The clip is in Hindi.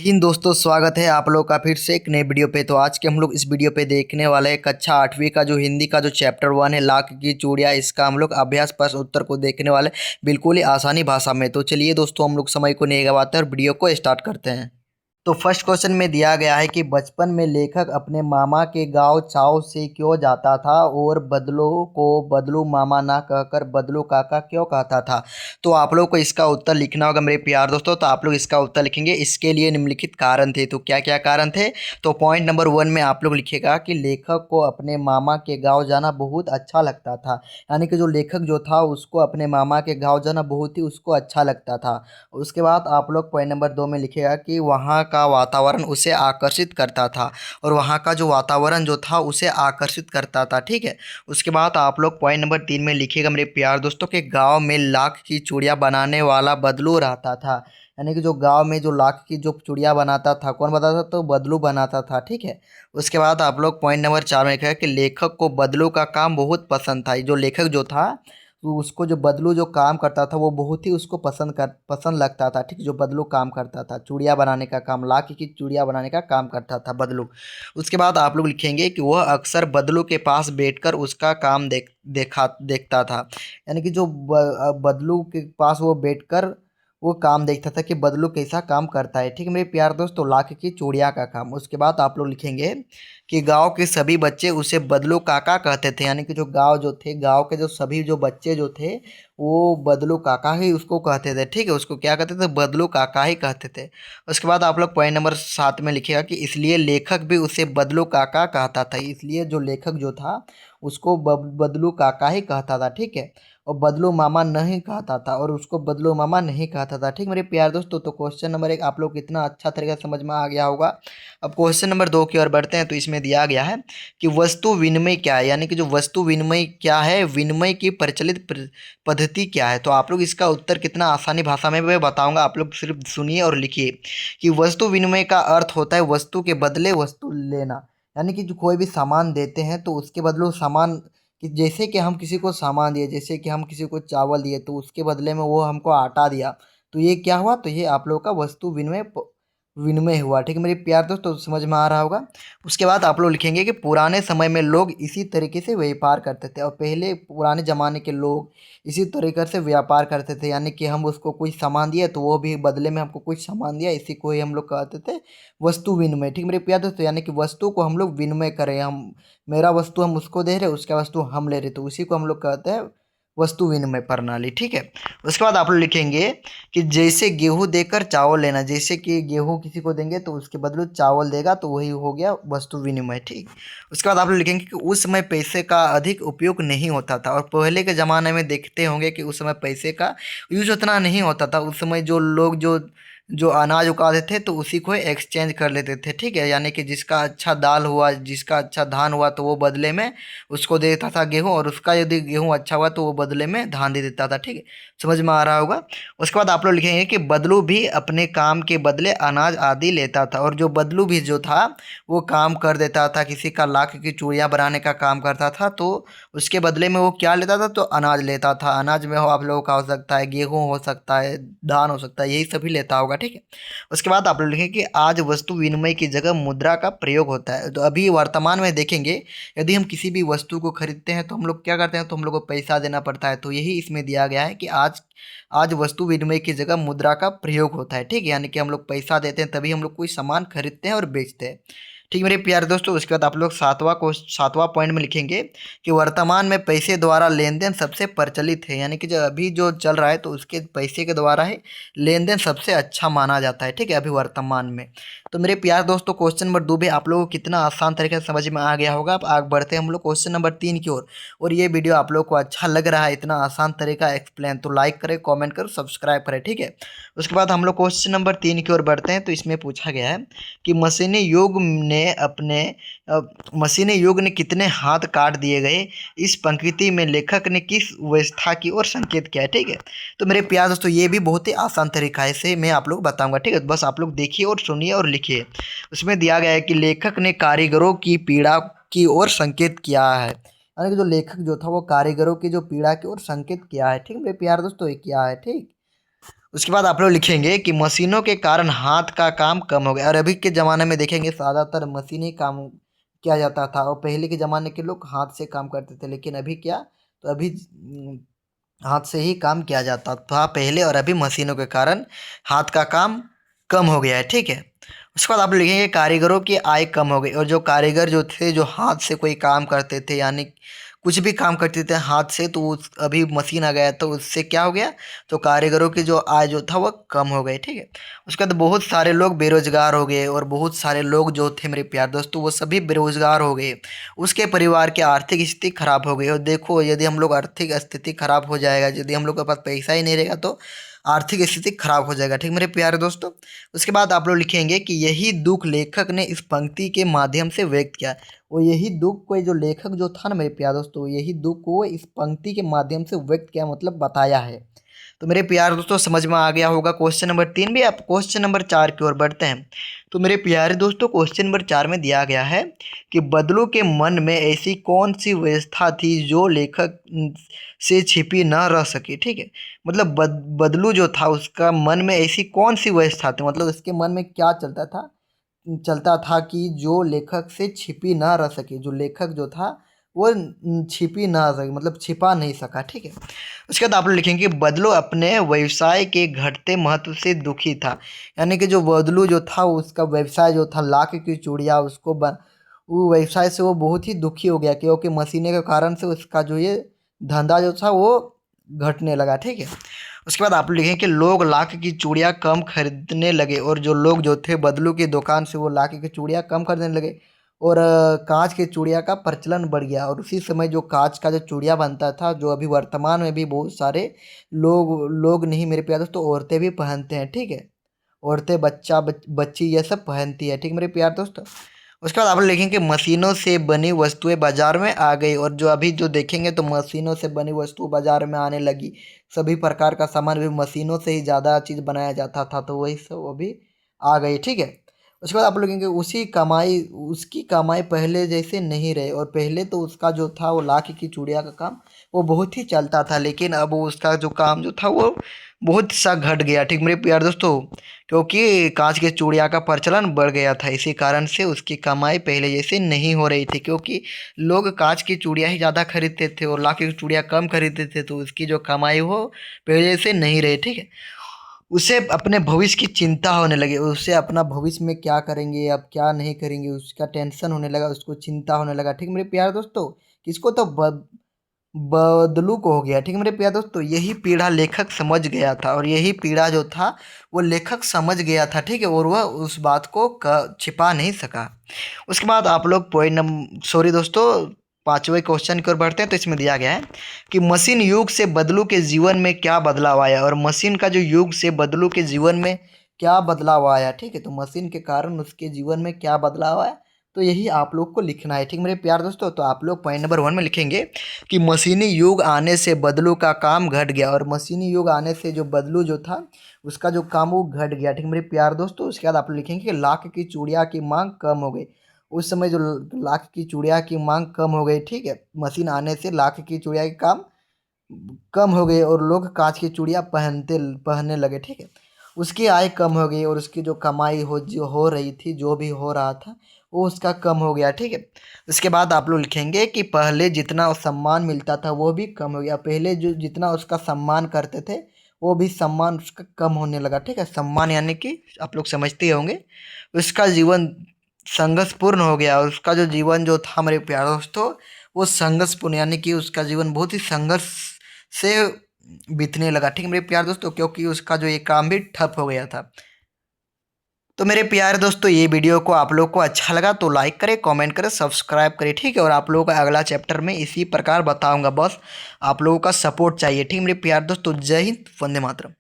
इन दोस्तों स्वागत है आप लोग का फिर से एक नए वीडियो पे। तो आज के हम लोग इस वीडियो पे देखने वाले हैं कक्षा 8वीं का जो हिंदी का जो चैप्टर 1 है लाख की चूड़ियाँ, इसका हम लोग अभ्यास प्रश्न उत्तर को देखने वाले बिल्कुल ही आसानी भाषा में। तो चलिए दोस्तों हम लोग समय को नहीं गवाते और वीडियो को स्टार्ट करते हैं। तो फर्स्ट क्वेश्चन में दिया गया है कि बचपन में लेखक अपने मामा के गांव चाव से क्यों जाता था और बदलू को बदलू मामा ना कहकर बदलू काका क्यों कहता था। तो आप लोग को इसका उत्तर लिखना होगा मेरे प्यार दोस्तों। तो आप लोग इसका उत्तर लिखेंगे, इसके लिए निम्नलिखित कारण थे। तो क्या क्या कारण थे? तो पॉइंट नंबर 1 में आप लोग लिखेगा कि लेखक को अपने मामा के गाँव जाना बहुत अच्छा लगता था। यानी कि जो लेखक जो था उसको अपने मामा के गाँव जाना बहुत ही उसको अच्छा लगता था। उसके बाद आप लोग पॉइंट नंबर 2 में लिखेगा कि वहाँ का वातावरण उसे आकर्षित करता था और वहाँ का जो वातावरण जो था उसे आकर्षित करता था। ठीक है। उसके बाद आप लोग पॉइंट नंबर 3 में लिखिएगा मेरे प्यार दोस्तों के गांव में लाख की चूड़ियाँ बनाने वाला बदलू रहता था। यानी कि जो गांव में जो लाख की जो चूड़ियाँ बनाता था, कौन बनाता था? तो बदलू बनाता था। ठीक है। उसके बाद आप लोग पॉइंट नंबर 4 में लिखा है कि लेखक को बदलू का काम बहुत पसंद था। जो लेखक जो था तो उसको जो बदलू जो काम करता था वो बहुत ही उसको पसंद लगता था। ठीक, जो बदलू काम करता था चूड़ियाँ बनाने का काम, लाख की चूड़ियाँ बनाने का काम करता था बदलू। उसके बाद आप लोग लिखेंगे कि वह अक्सर बदलू के पास बैठकर उसका काम देखता था। यानी कि जो बदलू के पास वो बैठकर वो काम देखता था कि बदलू कैसा काम करता है। ठीक है मेरे प्यार दोस्तों, लाख की चूड़ियाँ का काम। उसके बाद आप लोग लिखेंगे कि गांव के सभी बच्चे उसे बदलू काका कहते थे। यानी कि जो गांव जो थे, गांव के जो सभी जो बच्चे जो थे वो बदलू काका ही उसको कहते थे। ठीक है, उसको क्या कहते थे? बदलू काका ही कहते थे। उसके बाद आप लोग पॉइंट नंबर 7 में लिखिएगा कि इसलिए लेखक भी उसे बदलू काका कहता था। इसलिए जो लेखक जो था उसको बदलू काका ही कहता था। ठीक है, और बदलू मामा नहीं कहता था और उसको बदलू मामा नहीं कहता था। ठीक मेरे प्यार दोस्तों, तो क्वेश्चन नंबर 1 आप लोग कितना अच्छा तरीके से समझ में आ गया होगा। अब क्वेश्चन नंबर 2 की ओर बढ़ते हैं। तो इसमें दिया गया है कि वस्तु विनिमय क्या है। यानी कि जो वस्तु विनिमय क्या है, विनिमय की प्रचलित पद्धति क्या है। तो आप लोग इसका उत्तर कितना आसानी भाषा में मैं बताऊंगा, आप लोग सिर्फ सुनिए और लिखिए कि वस्तु विनिमय का अर्थ होता है वस्तु के बदले वस्तु लेना। यानी कि जो कोई भी सामान देते हैं तो उसके बदले सामान, कि जैसे कि हम किसी को सामान दिए, जैसे कि हम किसी को चावल दिए तो उसके बदले में वो हमको आटा दिया, तो ये क्या हुआ? तो ये आप लोगों का वस्तु विनिमय हुआ। ठीक है मेरे प्यार दोस्तों, तो समझ में आ रहा होगा। उसके बाद आप लोग लिखेंगे कि पुराने समय में लोग इसी तरीके से व्यापार करते थे और पहले पुराने ज़माने के लोग इसी तरीके से व्यापार करते थे। यानी कि हम उसको कुछ सामान दिए तो वो भी बदले में हमको कुछ सामान दिया, इसी को ही हम लोग कहते थे वस्तु विनिमय। ठीक मेरे प्यार दोस्तों, यानी कि वस्तु को हम लोग विनिमय करें, हम मेरा वस्तु हम उसको दे रहे, उसका वस्तु हम ले रहे, तो उसी को हम लोग कहते हैं वस्तु विनिमय प्रणाली। ठीक है। उसके बाद आप लोग लिखेंगे कि जैसे गेहूं देकर चावल लेना, जैसे कि गेहूं किसी को देंगे तो उसके बदले चावल देगा, तो वही हो गया वस्तु विनिमय। ठीक। उसके बाद आप लोग लिखेंगे कि उस समय पैसे का अधिक उपयोग नहीं होता था और पहले के ज़माने में देखते होंगे कि उस समय पैसे का यूज उतना नहीं होता था। उस समय जो लोग जो जो अनाज उगाते थे तो उसी को एक्सचेंज कर लेते थे। ठीक है, यानी कि जिसका अच्छा दाल हुआ, जिसका अच्छा धान हुआ तो वो बदले में उसको दे देता था गेहूं, और उसका यदि गेहूं अच्छा हुआ तो वो बदले में धान दे देता था। ठीक है, समझ में आ रहा होगा। उसके बाद आप लोग लिखेंगे कि बदलू भी अपने काम के बदले अनाज आदि लेता था। और जो बदलू भी जो था वो काम कर देता था, किसी का लाख की चूड़ियाँ बनाने का काम करता था, तो उसके बदले में वो क्या लेता था? तो अनाज लेता था। अनाज में हो आप लोगों का हो सकता है गेहूं, हो सकता है धान, हो सकता है, यही सभी लेता होगा। ठीक है। उसके बाद आप लोग लिखेंगे कि आज वस्तु विनिमय की जगह मुद्रा का प्रयोग होता है। तो अभी वर्तमान में देखेंगे, यदि हम किसी भी वस्तु को खरीदते हैं तो हम लोग क्या करते हैं? तो हम लोग को पैसा देना पड़ता है। तो यही इसमें दिया गया है कि आज आज वस्तु विनिमय की जगह मुद्रा का प्रयोग होता है। ठीक है, यानी कि हम लोग पैसा देते हैं तभी हम लोग कोई सामान खरीदते हैं और बेचते हैं। ठीक मेरे प्यारे दोस्तों, उसके बाद आप लोग सातवां पॉइंट में लिखेंगे कि वर्तमान में पैसे द्वारा लेन देन सबसे प्रचलित है। यानी कि जो अभी जो चल रहा है तो उसके पैसे के द्वारा ही लेन देन सबसे अच्छा माना जाता है। ठीक है, अभी वर्तमान में। तो मेरे प्यार दोस्तों, क्वेश्चन नंबर 2 भी आप लोगों को कितना आसान तरीके से समझ में आ गया होगा। अब आगे बढ़ते हैं हम लोग क्वेश्चन नंबर 3 की ओर। और ये वीडियो आप लोग को अच्छा लग रहा है, इतना आसान तरीका एक्सप्लेन, तो लाइक करें, कमेंट करें, सब्सक्राइब करें। ठीक है। उसके बाद हम लोग क्वेश्चन नंबर 3 की ओर बढ़ते हैं। तो इसमें पूछा गया है कि मशीनी युग ने कितने हाथ काट दिए गए, इस पंक्ति में लेखक ने किस व्यवस्था की ओर संकेत किया है। ठीक है, तो मेरे प्यार दोस्तों ये भी बहुत ही आसान तरीका है, इसे मैं आप लोग बताऊंगा। ठीक है, बस आप लोग देखिए और सुनिए और लिखिए। उसमें दिया गया है कि लेखक ने कारीगरों की पीड़ा की ओर संकेत किया है। यानी कि जो लेखक जो था वो कारीगरों की जो पीड़ा की ओर संकेत किया है। ठीक है मेरे प्यार दोस्तों, ये किया है। ठीक। उसके बाद आप लोग लिखेंगे कि मशीनों के कारण हाथ का काम कम हो गया। और अभी के ज़माने में देखेंगे ज़्यादातर मशीनी काम किया जाता था, और पहले के ज़माने के लोग हाथ से काम करते थे। लेकिन अभी क्या, तो अभी हाथ से ही काम किया जाता था पहले, और अभी मशीनों के कारण हाथ का काम कम हो गया है। ठीक है। उसके बाद आप लिखेंगे कारीगरों की आय कम हो गई। और जो कारीगर जो थे, जो हाथ से कोई काम करते थे, यानी कुछ भी काम करते थे हाथ से, तो अभी मशीन आ गया तो उससे क्या हो गया, तो कारीगरों की जो आय जो था वह कम हो गई। ठीक है। उसके बाद बहुत सारे लोग बेरोजगार हो गए, और बहुत सारे लोग जो थे मेरे प्यार दोस्तों वो सभी बेरोजगार हो गए। उसके परिवार की आर्थिक स्थिति खराब हो गई। और देखो, यदि हम लोग आर्थिक स्थिति खराब हो जाएगा, यदि हम लोग के पास पैसा ही नहीं रहेगा, तो आर्थिक स्थिति खराब हो जाएगा। ठीक मेरे प्यारे दोस्तों। उसके बाद आप लोग लिखेंगे कि यही दुख लेखक ने इस पंक्ति के माध्यम से व्यक्त किया। और यही दुख को जो लेखक जो था ना मेरे प्यारे दोस्तों, यही दुख को इस पंक्ति के माध्यम से व्यक्त किया, मतलब बताया है। तो मेरे प्यारे दोस्तों समझ में आ गया होगा क्वेश्चन नंबर 3 भी। आप क्वेश्चन नंबर 4 की ओर बढ़ते हैं। तो मेरे प्यारे दोस्तों क्वेश्चन नंबर 4 में दिया गया है कि बदलू के मन में ऐसी कौन सी व्यवस्था थी जो लेखक से छिपी न रह सकी। ठीक है। मतलब बदलू जो था उसका मन में ऐसी कौन सी व्यवस्था थी, मतलब उसके मन में क्या चलता था कि जो लेखक से छिपी ना रह सके, जो लेखक जो था वो छिपी ना रह सके, मतलब छिपा नहीं सका। ठीक है। उसके बाद आप लोग लिखेंगे बदलू अपने व्यवसाय के घटते महत्व से दुखी था। यानी कि जो बदलू जो था उसका व्यवसाय जो था लाख की चूड़ियाँ, वो व्यवसाय से वो बहुत ही दुखी हो गया, क्योंकि मशीने के कारण से उसका जो ये धंधा जो था वो घटने लगा। ठीक है। उसके बाद आप लिखें कि लोग लाख की चूड़ियाँ कम खरीदने लगे। और जो लोग जो थे बदलू की दुकान से वो लाख की चूड़ियाँ कम खरीदने लगे, और कांच की चूड़ियाँ का प्रचलन बढ़ गया। और उसी समय जो कांच का जो चूड़ियाँ बनता था, जो अभी वर्तमान में भी बहुत सारे लोग नहीं मेरे प्यार दोस्तों, औरतें भी पहनते हैं। ठीक है। औरतें, बच्ची ये सब पहनती है। ठीक मेरे प्यार दोस्तों। उसके बाद आप लोग देखेंगे मशीनों से बनी वस्तुएं बाजार में आ गई। और जो अभी जो देखेंगे तो मशीनों से बनी वस्तु बाजार में आने लगी। सभी प्रकार का सामान भी मशीनों से ही ज़्यादा चीज़ बनाया जाता था, तो वही सब अभी आ गई। ठीक है। उसके बाद आप लोग देखेंगे उसकी कमाई पहले जैसे नहीं रहे। और पहले तो उसका जो था वो लाख की चूड़िया का काम वो बहुत ही चलता था, लेकिन अब उसका जो काम जो था वो बहुत सा घट गया। ठीक मेरे प्यार दोस्तों, क्योंकि कांच के चूड़िया का प्रचलन बढ़ गया था, इसी कारण से उसकी कमाई पहले जैसे नहीं हो रही थी, क्योंकि लोग कांच की चूड़िया ही ज़्यादा खरीदते थे और लाख की चूड़िया कम खरीदते थे, तो उसकी जो कमाई हो पहले जैसे नहीं रही। ठीक है। उसे अपने भविष्य की चिंता होने लगी। उसे अपना भविष्य में क्या करेंगे, अब क्या नहीं करेंगे, उसका टेंशन होने लगा, उसको चिंता होने लगा। ठीक मेरे प्यारे दोस्तों, किसको, तो बदलू को हो गया। ठीक है मेरे प्यारे दोस्तों, यही पीड़ा लेखक समझ गया था, और यही पीड़ा जो था वो लेखक समझ गया था। ठीक है। और वह उस बात को छिपा नहीं सका। उसके बाद आप लोग पॉइंट नंबर, सॉरी दोस्तों, 5वें क्वेश्चन की ओर बढ़ते हैं। तो इसमें दिया गया है कि मशीन युग से बदलू के जीवन में क्या बदलाव आया। और मशीन का जो युग से बदलू के जीवन में क्या बदलाव आया। ठीक है। तो मशीन के कारण उसके जीवन में क्या बदलाव आया, तो यही आप लोग को लिखना है। ठीक मेरे प्यार दोस्तों, तो आप लोग पॉइंट नंबर 1 में लिखेंगे कि मशीनी युग आने से बदलू का काम घट गया। और मशीनी युग आने से जो बदलू जो था उसका जो काम वो घट गया। ठीक मेरे प्यार दोस्तों, उसके बाद आप लोग लिखेंगे कि लाख की चूड़िया की मांग कम हो गई। उस समय जो लाख की चूड़िया की मांग कम हो गई। ठीक है। मशीन आने से लाख की चूड़िया के काम कम हो गए, और लोग कांच की चूड़ियाँ पहनने लगे। ठीक है। उसकी आय कम हो गई, और उसकी जो कमाई जो हो रही थी, जो भी हो रहा था वो उसका कम हो गया। ठीक है। उसके बाद आप लोग लिखेंगे कि पहले जितना सम्मान मिलता था वो भी कम हो गया। पहले जो जितना उसका सम्मान करते थे वो भी सम्मान उसका कम होने लगा। ठीक है। सम्मान यानी कि आप लोग समझते ही होंगे, उसका जीवन संघर्षपूर्ण हो गया। और उसका जो जीवन जो था मेरे प्यारे दोस्तों वो संघर्षपूर्ण, यानी कि उसका जीवन बहुत ही संघर्ष से बीतने लगा। ठीक है मेरे प्यारे दोस्तों, क्योंकि उसका जो ये काम भी ठप हो गया था। तो मेरे प्यारे दोस्तों, ये वीडियो को आप लोग को अच्छा लगा तो लाइक करें, कमेंट करें, सब्सक्राइब करें। ठीक है। और आप लोगों का अगला चैप्टर में इसी प्रकार बताऊंगा, बस आप लोगों का सपोर्ट चाहिए। ठीक है मेरे प्यारे दोस्तों, जय हिंद, वंदे मातरम।